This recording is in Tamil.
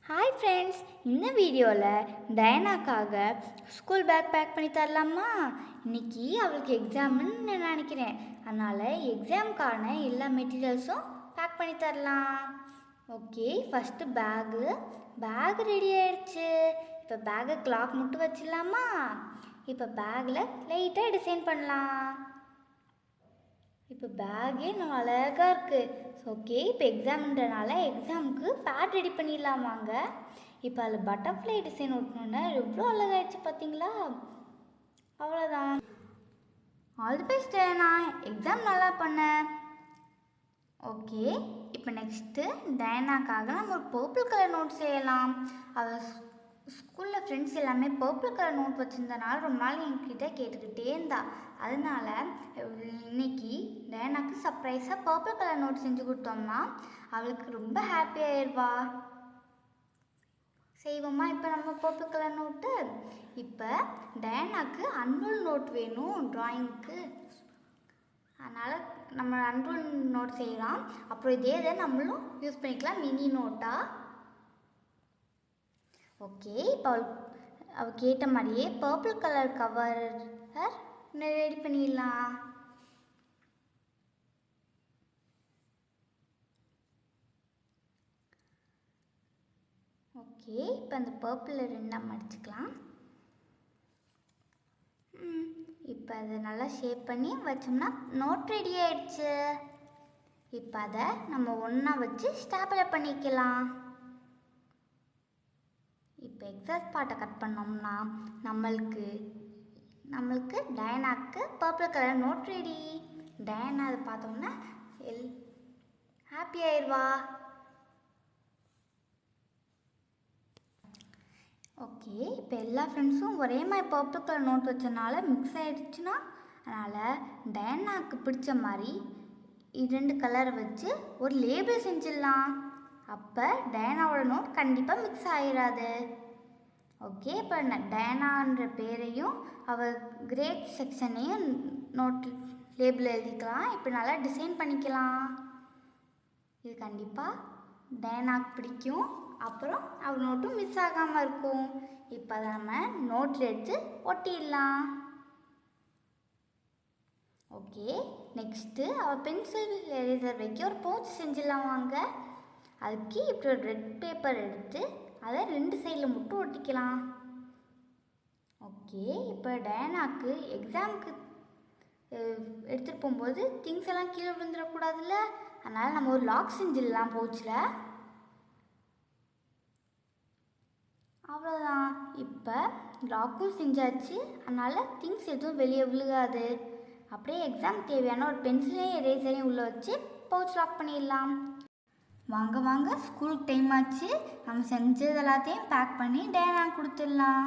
ஹாய் ஃப்ரெண்ட்ஸ், இந்த வீடியோவில் டயனாக்காக ஸ்கூல் பேக் பேக் பண்ணி தரலாமா? இன்றைக்கி அவளுக்கு எக்ஸாம்னு நான் நினைக்கிறேன். அதனால் எக்ஸாமுக்கான எல்லா மெட்டீரியல்ஸும் பேக் பண்ணி தரலாம். ஓகே, ஃபஸ்ட்டு பேக் ரெடி ஆயிடுச்சு. இப்போ பேக்கை கிளாக் மட்டும் வச்சிடலாமா? இப்போ பேக்கில் லைட்டாக டிசைன் பண்ணலாம். இப்போ பேக்கே நம்ம அழகாக இருக்குது. ஓகே, இப்போ எக்ஸாம்ன்றனால எக்ஸாமுக்கு பேட் ரெடி பண்ணிடலாமாங்க. இப்போ அதில் பட்டர்ஃப்ளை டிசைன் ஒட்டணுன்னா எவ்வளோ அழகாகிடுச்சு பார்த்தீங்களா? அவ்வளோதான். All the best Diana, exam நல்லா பண்ண. ஓகே, இப்போ நெக்ஸ்ட்டு டயனாக்காக நம்ம ஒரு பர்பிள் கலர் நோட் செய்யலாம். அவள் ஸ்கூலில் ஃப்ரெண்ட்ஸ் எல்லாமே பர்பிள் கலர் நோட் வச்சுருந்தனால ரொம்ப நாள் என்கிட்ட கேட்டுக்கிட்டே இருந்தா. அதனால இன்னைக்கு டயனாக்கு சர்ப்ரைஸாக பர்பிள் கலர் நோட் செஞ்சு கொடுத்தோம்னா அவளுக்கு ரொம்ப ஹாப்பி ஆயிடுவா. செய்வோமா? இப்போ நம்ம பர்பிள் கலர் நோட்டு. இப்போ டயனாக்கு அன்ரூல் நோட் வேணும் ட்ராயிங்க்கு. அதனால் நம்ம அன்ரூல் நோட் செய்யலாம். அப்புறம் இதே இதை நம்மளும் யூஸ் பண்ணிக்கலாம் மினி நோட்டாக. ஓகே, இப்போ அவள் கேட்ட மாதிரியே பர்பிள் கலர் கவர் ரெடி பண்ணிடலாம். ஓகே, இப்போ அந்த பர்பிளில் ரெண்டாக மடிச்சுக்கலாம். இப்போ அதை நல்லா ஷேப் பண்ணி வச்சோம்னா நோட் ரெடி ஆயிடுச்சு. இப்போ அதை நம்ம ஒன்றா வச்சு ஸ்டாப்லர் பண்ணிக்கலாம். இப்போ எக்ஸஸ் பார்ட்டை கட் பண்ணோம்னா நம்மளுக்கு டயனாக்கு purple colour note ready. Diana அதை பார்த்தோம்னா ஹாப்பி ஆயிடுவா. ஓகே, இப்போ எல்லா ஃப்ரெண்ட்ஸும் ஒரே மாதிரி பர்பிள் கலர் நோட் வச்சனால மிக்ஸ் ஆகிடுச்சுன்னா அதனால் டயனாக்கு பிடிச்ச மாதிரி 2 கலரை வச்சு ஒரு லேபிள் செஞ்சிடலாம். அப்போ டயனாவோட நோட் கண்டிப்பாக மிக்ஸ் ஆகிடாது. ஓகே, இப்போ டயனான்ற பேரையும் அவள் கிரேட் செக்ஷனையும் நோட் லேபிள் எழுதிக்கலாம். இப்போ நல்லா டிசைன் பண்ணிக்கலாம். இது கண்டிப்பாக டயனாக்கு பிடிக்கும். அப்புறம் அவள் நோட்டும் மிஸ் ஆகாமல் இருக்கும். இப்போ அதை நம்ம நோட்டில் எடுத்து ஒட்டிடலாம். ஓகே, நெக்ஸ்ட்டு அவள் பென்சில் எரேசர் வைக்க ஒரு பவுச் செஞ்சிடலாம் வாங்க. அதுக்கு இப்படி ஒரு ரெட் பேப்பர் எடுத்து அதை 2 சைடில் மட்டும் ஒட்டிக்கலாம். ஓகே, இப்போ டயனாக்கு எக்ஸாமுக்கு எடுத்துகிட்டு போகும்போது திங்ஸ் எல்லாம் கீழே விழுந்துடக்கூடாதுல்ல. அதனால் நம்ம ஒரு லாக் செஞ்சிடலாம் பவுச்சில். அவ்வளோதான். இப்போ லாக்கும் செஞ்சாச்சு. அதனால் திங்ஸ் எதுவும் வெளியே விழுகாது. அப்படியே எக்ஸாம் தேவையான ஒரு பென்சிலையும் எரேசரையும் உள்ளே வச்சு பவுச் லாக் பண்ணிடலாம். வாங்க ஸ்கூலுக்கு டைம் ஆச்சு. நம்ம செஞ்சது எல்லாத்தையும் பேக் பண்ணி டயனா கொடுத்துடலாம்.